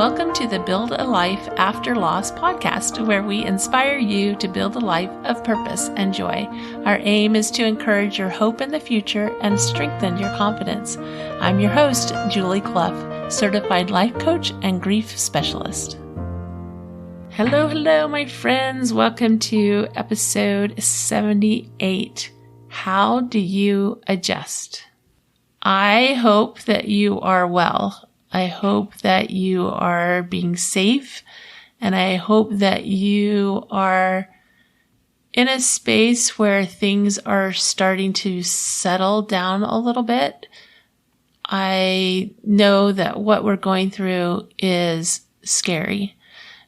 Welcome to the Build a Life After Loss podcast, where we inspire you to build a life of purpose and joy. Our aim is to encourage your hope in the future and strengthen your confidence. I'm your host, Julie Clough, certified life coach and grief specialist. Hello, my friends. Welcome to episode 78. How do you adjust? I hope that you are well. I hope that you are being safe, and I hope that you are in a space where things are starting to settle down a little bit. I know that what we're going through is scary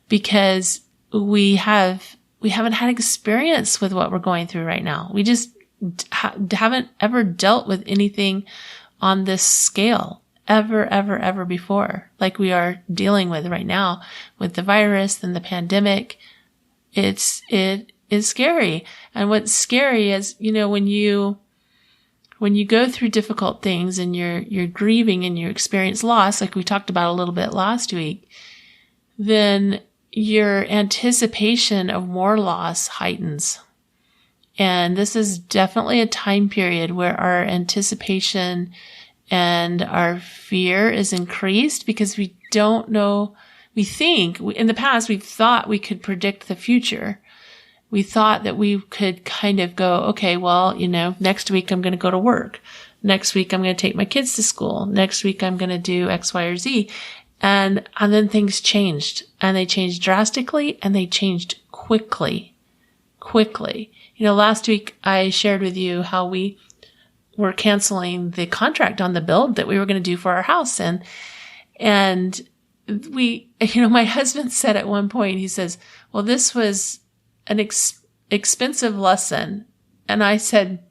because we haven't had experience with what we're going through right now. We just haven't ever dealt with anything on this scale ever before, like we are dealing with right now with the virus and the pandemic. It is scary. And what's scary is, when you go through difficult things and you're grieving and you experience loss, like we talked about a little bit last week, then your anticipation of more loss heightens. And this is definitely a time period where our anticipation and our fear is increased because we don't know. In the past, we thought we could predict the future. We thought that we could kind of go, okay, well, next week I'm going to go to work. Next week I'm going to take my kids to school. Next week I'm going to do X, Y, or Z. And then things changed, and they changed drastically, and they changed quickly. Last week I shared with you how we were canceling the contract on the build that we were going to do for our house. And we, my husband said at one point, he says, well, this was an expensive lesson. And I said,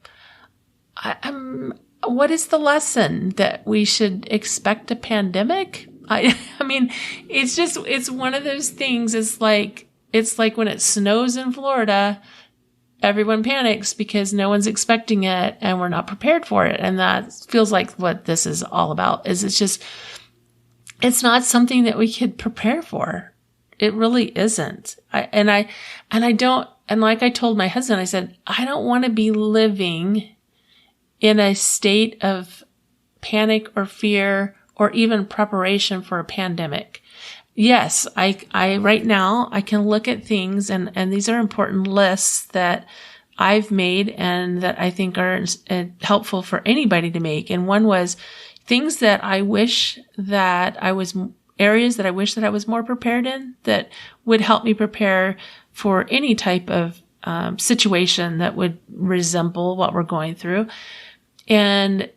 what is the lesson? That we should expect a pandemic? I mean, it's one of those things. It's like when it snows in Florida, everyone panics because no one's expecting it and we're not prepared for it. And that feels like what this is all about. It's not something that we could prepare for. It really isn't. Like I told my husband, I said, I don't want to be living in a state of panic or fear or even preparation for a pandemic. Yes, I right now I can look at things and these are important lists that I've made and that I think are helpful for anybody to make. And one was things that I wish that areas that I wish that I was more prepared in, that would help me prepare for any type of situation that would resemble what we're going through. And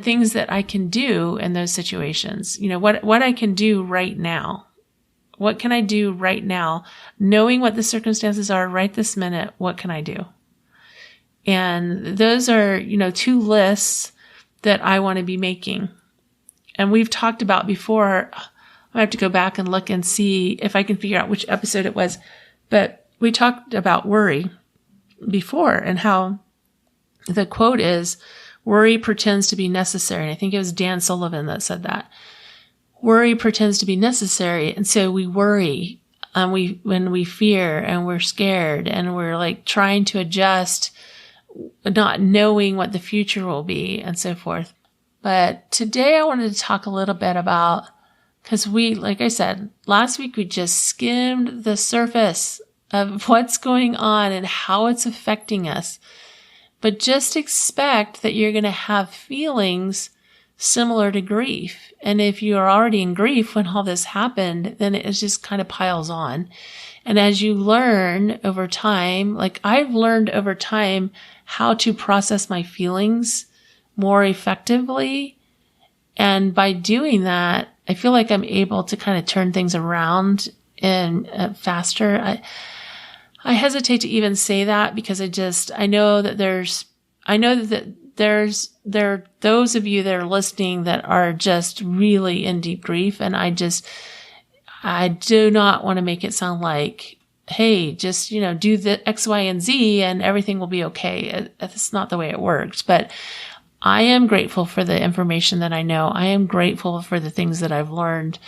things that I can do in those situations, what I can do right now. What can I do right now? Knowing what the circumstances are right this minute, what can I do? And those are, two lists that I want to be making. And we've talked about before, I have to go back and look and see if I can figure out which episode it was, but we talked about worry before and how the quote is, worry pretends to be necessary. And I think it was Dan Sullivan that said that. Worry pretends to be necessary. And so we worry, when we fear and we're scared and we're like trying to adjust, not knowing what the future will be and so forth. But today I wanted to talk a little bit about, because like I said, last week we just skimmed the surface of what's going on and how it's affecting us. But just expect that you're going to have feelings similar to grief. And if you are already in grief when all this happened, then it just kind of piles on. And as you learn over time, like I've learned over time how to process my feelings more effectively. And by doing that, I feel like I'm able to kind of turn things around and faster. I hesitate to even say that because I know that there are those of you that are listening that are just really in deep grief. And I do not want to make it sound like, hey, just, do the X, Y, and Z and everything will be okay. That's not the way it works. But I am grateful for the information that I know. I am grateful for the things that I've learned.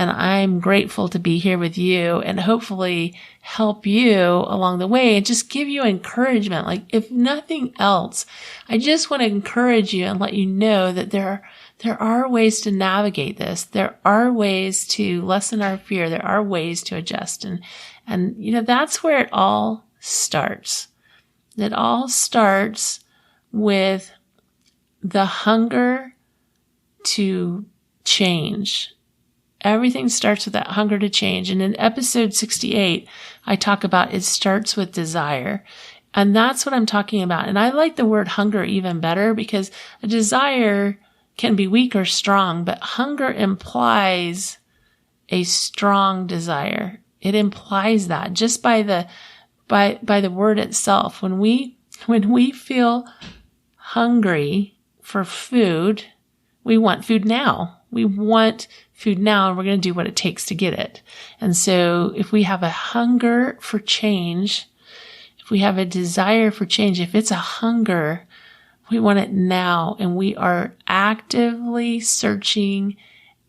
And I'm grateful to be here with you and hopefully help you along the way and just give you encouragement. Like, if nothing else, I just want to encourage you and let you know that there are ways to navigate this. There are ways to lessen our fear. There are ways to adjust. And that's where it all starts. It all starts with the hunger to change. Everything starts with that hunger to change. And in episode 68, I talk about it starts with desire. And that's what I'm talking about. And I like the word hunger even better because a desire can be weak or strong, but hunger implies a strong desire. It implies that just by the word itself. When we feel hungry for food, we want food now. We want food now, and we're going to do what it takes to get it. And so if we have a hunger for change, if we have a desire for change, if it's a hunger, we want it now, and we are actively searching,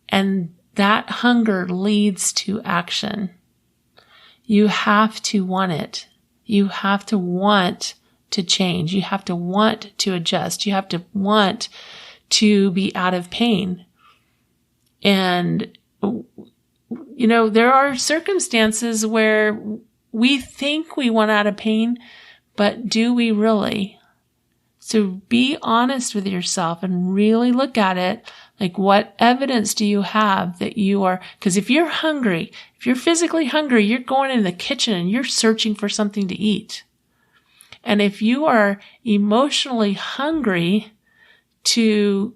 and that hunger leads to action. You have to want it. You have to want to change. You have to want to adjust. You have to want to be out of pain. And, there are circumstances where we think we want out of pain, but do we really? So be honest with yourself and really look at it. Like, what evidence do you have that you are, because if you're hungry, if you're physically hungry, you're going in the kitchen and you're searching for something to eat. And if you are emotionally hungry to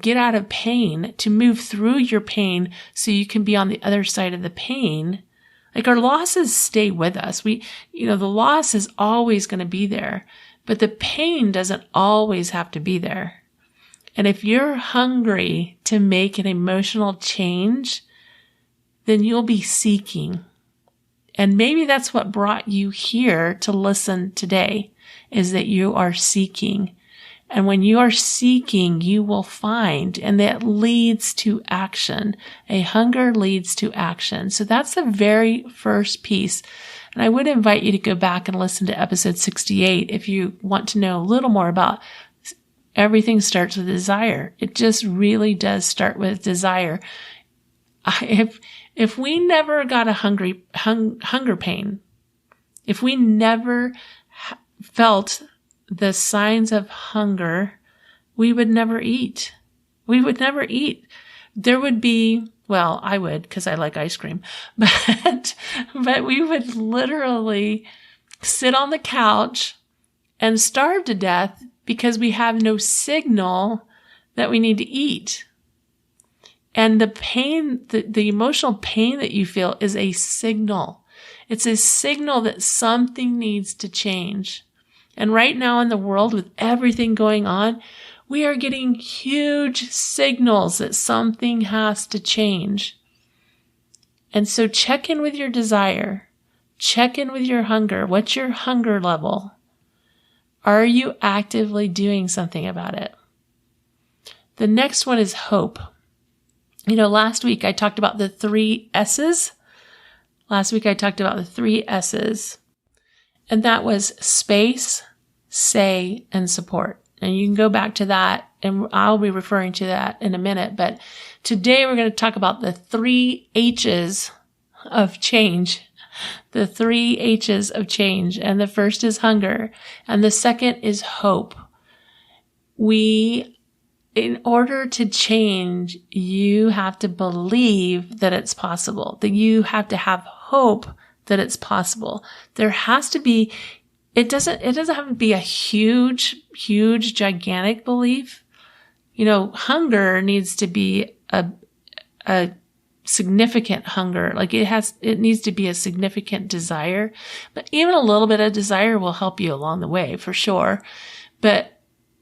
get out of pain, to move through your pain so you can be on the other side of the pain, like, our losses stay with us. The loss is always going to be there, but the pain doesn't always have to be there. And if you're hungry to make an emotional change, then you'll be seeking. And maybe that's what brought you here to listen today, is that you are seeking. And when you are seeking, you will find, and that leads to action. A hunger leads to action. So that's the very first piece. And I would invite you to go back and listen to episode 68 if you want to know a little more about everything starts with desire. It just really does start with desire. If we never got a hunger pain, if we never felt the signs of hunger, we would never eat. We would never eat. There would be, well, I would, because I like ice cream, but we would literally sit on the couch and starve to death because we have no signal that we need to eat. And the pain, the emotional pain that you feel is a signal. It's a signal that something needs to change. And right now in the world, with everything going on, we are getting huge signals that something has to change. And so check in with your desire. Check in with your hunger. What's your hunger level? Are you actively doing something about it? The next one is hope. Last week I talked about the 3 S's. And that was space, say, and support. And you can go back to that, and I'll be referring to that in a minute. But today we're going to talk about the 3 H's of change. The 3 H's of change. And the first is hunger. And the second is hope. In order to change, you have to believe that it's possible, that you have to have hope that it's possible. There has to be, it doesn't have to be a huge, gigantic belief. Hunger needs to be a significant hunger. Like, it needs to be a significant desire, but even a little bit of desire will help you along the way for sure. But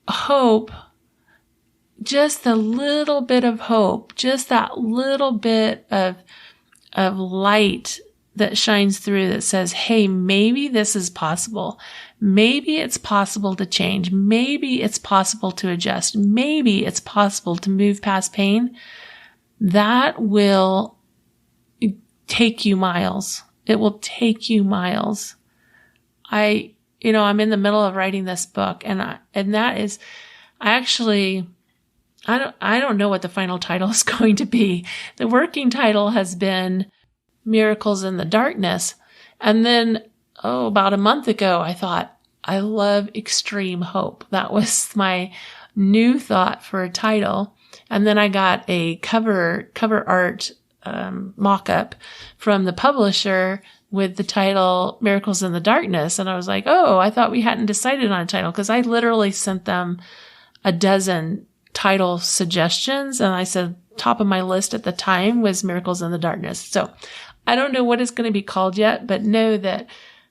hope, just a little bit of hope, just that little bit of light that shines through that says, hey, maybe this is possible. Maybe it's possible to change. Maybe it's possible to adjust. Maybe it's possible to move past pain. That will take you miles. It will take you miles. I'm in the middle of writing this book, and that is, I don't know what the final title is going to be. The working title has been Miracles in the Darkness. And then, about a month ago, I thought, I love extreme hope. That was my new thought for a title. And then I got a cover art mock-up from the publisher with the title Miracles in the Darkness. And I was like, I thought we hadn't decided on a title, because I literally sent them a dozen title suggestions. And I said, top of my list at the time was Miracles in the Darkness. So I don't know what it's going to be called yet, but know that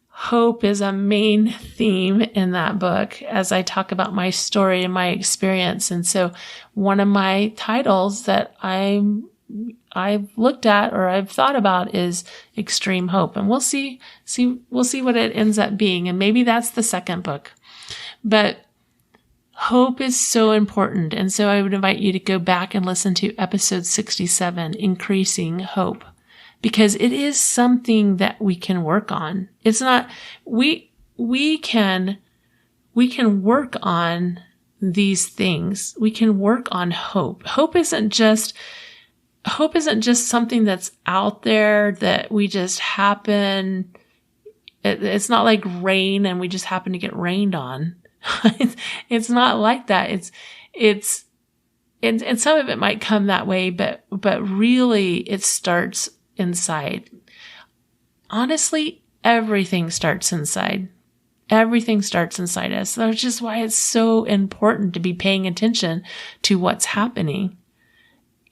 hope is a main theme in that book as I talk about my story and my experience. And so one of my titles that I've looked at or I've thought about is Extreme Hope. And we'll see what it ends up being. And maybe that's the second book. But hope is so important. And so I would invite you to go back and listen to episode 67, Increasing Hope, because it is something that we can work on. It's not, we can work on these things. We can work on hope. Hope isn't just something that's out there that we just happen. It's not like rain and we just happen to get rained on. It's not like that. And some of it might come that way, but really it starts inside. Honestly, everything starts inside. Everything starts inside us. That's just why it's so important to be paying attention to what's happening.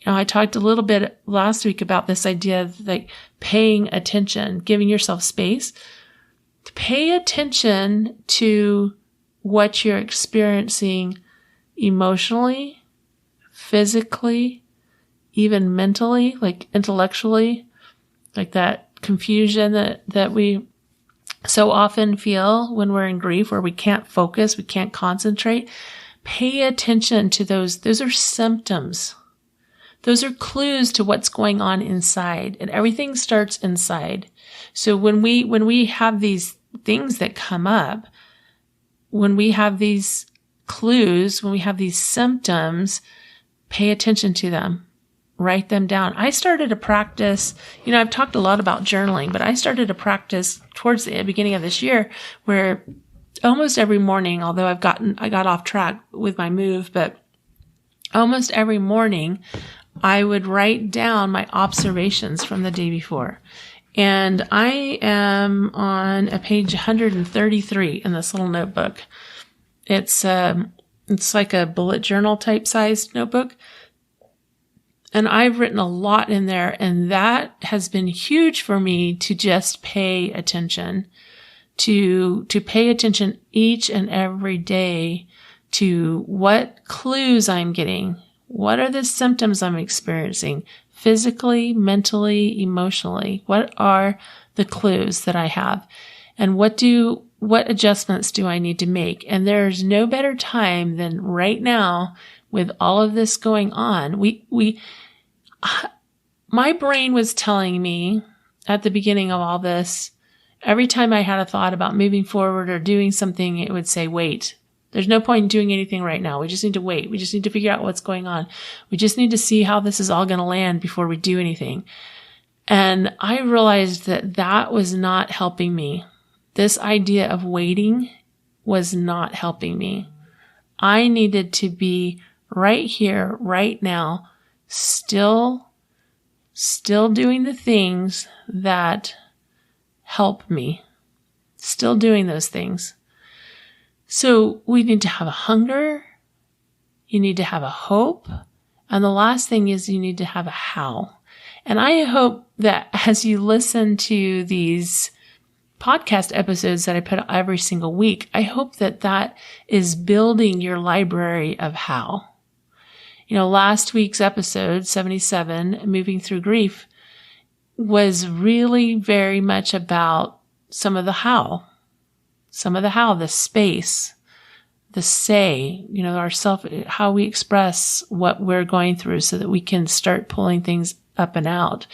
I talked a little bit last week about this idea of like paying attention, giving yourself space to pay attention to what you're experiencing emotionally, physically, even mentally, like intellectually, like that confusion that we so often feel when we're in grief, where we can't focus, we can't concentrate. Pay attention to those. Those are symptoms. Those are clues to what's going on inside, and everything starts inside. So when we have these things that come up, when we have these clues, when we have these symptoms, pay attention to them. Write them down. I started a practice, I've talked a lot about journaling, but I started a practice towards the beginning of this year where almost every morning, although I got off track with my move, but almost every morning I would write down my observations from the day before. And I am on a page 133 in this little notebook. It's like a bullet journal type sized notebook. And I've written a lot in there, and that has been huge for me to just pay attention, to pay attention each and every day to what clues I'm getting. What are the symptoms I'm experiencing physically, mentally, emotionally? What are the clues that I have? And what adjustments do I need to make? And there's no better time than right now with all of this going on. My brain was telling me at the beginning of all this, every time I had a thought about moving forward or doing something, it would say, wait, there's no point in doing anything right now. We just need to wait. We just need to figure out what's going on. We just need to see how this is all going to land before we do anything. And I realized that was not helping me. This idea of waiting was not helping me. I needed to be right here, right now, still doing the things that help me, still doing those things. So we need to have a hunger. You need to have a hope. And the last thing is you need to have a how. And I hope that as you listen to these podcast episodes that I put out every single week, I hope that is building your library of how. Last week's episode, 77, Moving Through Grief, was really very much about some of the how, the space, the say, how we express what we're going through so that we can start pulling things up and out.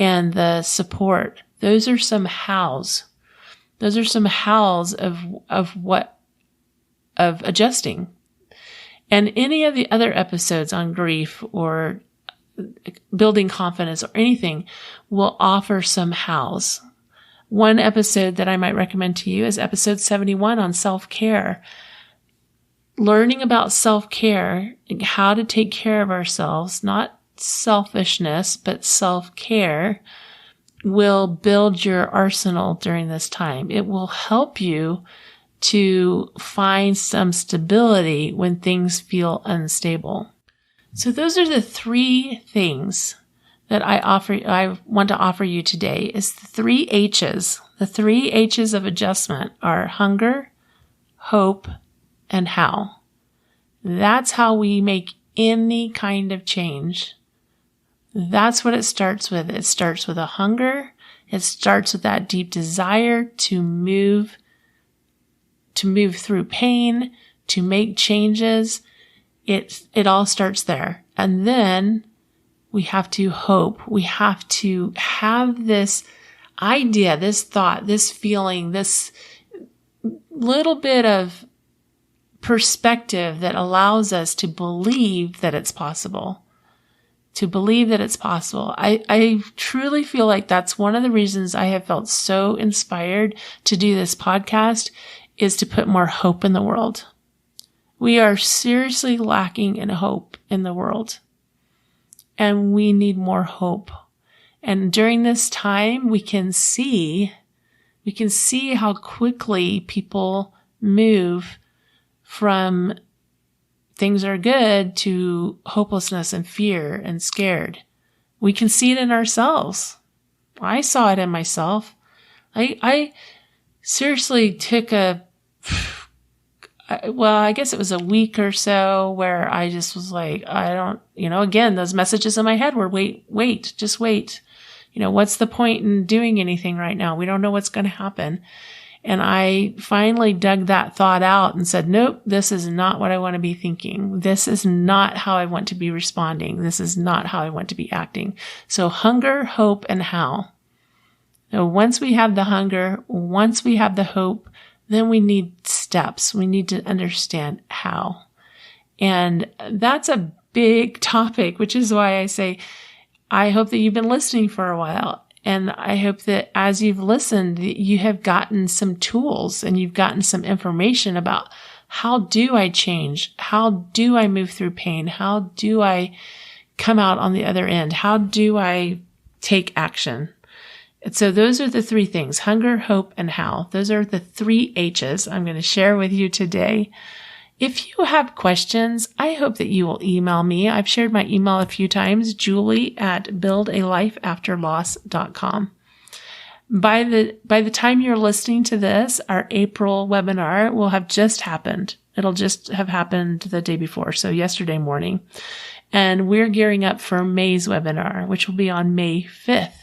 and the support. Those are some hows. Those are some hows of adjusting. And any of the other episodes on grief or building confidence or anything will offer some hows. One episode that I might recommend to you is episode 71 on self-care. Learning about self-care, how to take care of ourselves, not selfishness, but self-care, will build your arsenal during this time. It will help you to find some stability when things feel unstable. So those are the three things that I want to offer you today is the three H's. The three H's of adjustment are hunger, hope, and how. That's how we make any kind of change. That's what it starts with. It starts with a hunger. It starts with that deep desire to move through pain, to make changes. It all starts there. And then we have to hope. We have to have this idea, this thought, this feeling, this little bit of perspective that allows us to believe that it's possible. To believe that it's possible. I truly feel like that's one of the reasons I have felt so inspired to do this podcast is to put more hope in the world. We are seriously lacking in hope in the world. And we need more hope. And during this time, we can see how quickly people move from things are good to hopelessness and fear and scared. We can see it in ourselves. I saw it in myself. I seriously took I guess it was a week or so where I just was like, again, those messages in my head were, wait, just wait. What's the point in doing anything right now? We don't know what's going to happen. And I finally dug that thought out and said, nope, this is not what I want to be thinking. This is not how I want to be responding. This is not how I want to be acting. So hunger, hope, and how. Now, once we have the hunger, once we have the hope, then we need steps. We need to understand how. And that's a big topic, which is why I say, I hope that you've been listening for a while. And I hope that as you've listened, you have gotten some tools and you've gotten some information about how do I change? How do I move through pain? How do I come out on the other end? How do I take action? And so those are the three things, hunger, hope, and how. Those are the three H's I'm going to share with you today. If you have questions, I hope that you will email me. I've shared my email a few times, julie@buildalifeafterloss.com. By the time you're listening to this, our April webinar will have just happened. It'll just have happened the day before, so yesterday morning. And we're gearing up for May's webinar, which will be on May 5th.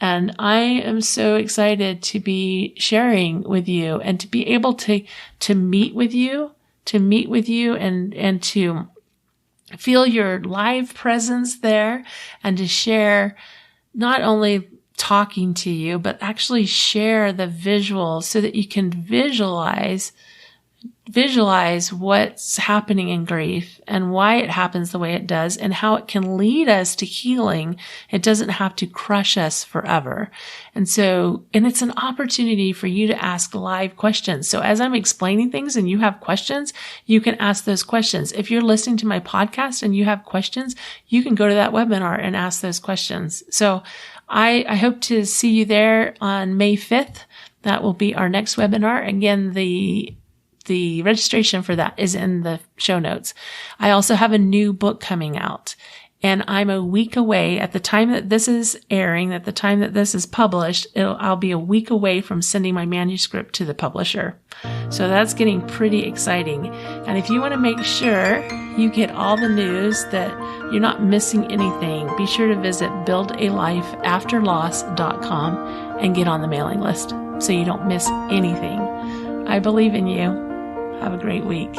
And I am so excited to be sharing with you and to be able to meet with you, and to feel your live presence there and to share not only talking to you, but actually share the visuals so that you can visualize what's happening in grief and why it happens the way it does and how it can lead us to healing. It doesn't have to crush us forever. And it's an opportunity for you to ask live questions. So as I'm explaining things and you have questions, you can ask those questions. If you're listening to my podcast and you have questions, you can go to that webinar and ask those questions. So I hope to see you there on May 5th. That will be our next webinar. Again, the registration for that is in the show notes. I also have a new book coming out, and I'm a week away at the time that this is airing, at the time that this is published. I'll be a week away from sending my manuscript to the publisher. So that's getting pretty exciting. And if you want to make sure you get all the news, that you're not missing anything, be sure to visit buildalifeafterloss.com and get on the mailing list so you don't miss anything. I believe in you. Have a great week.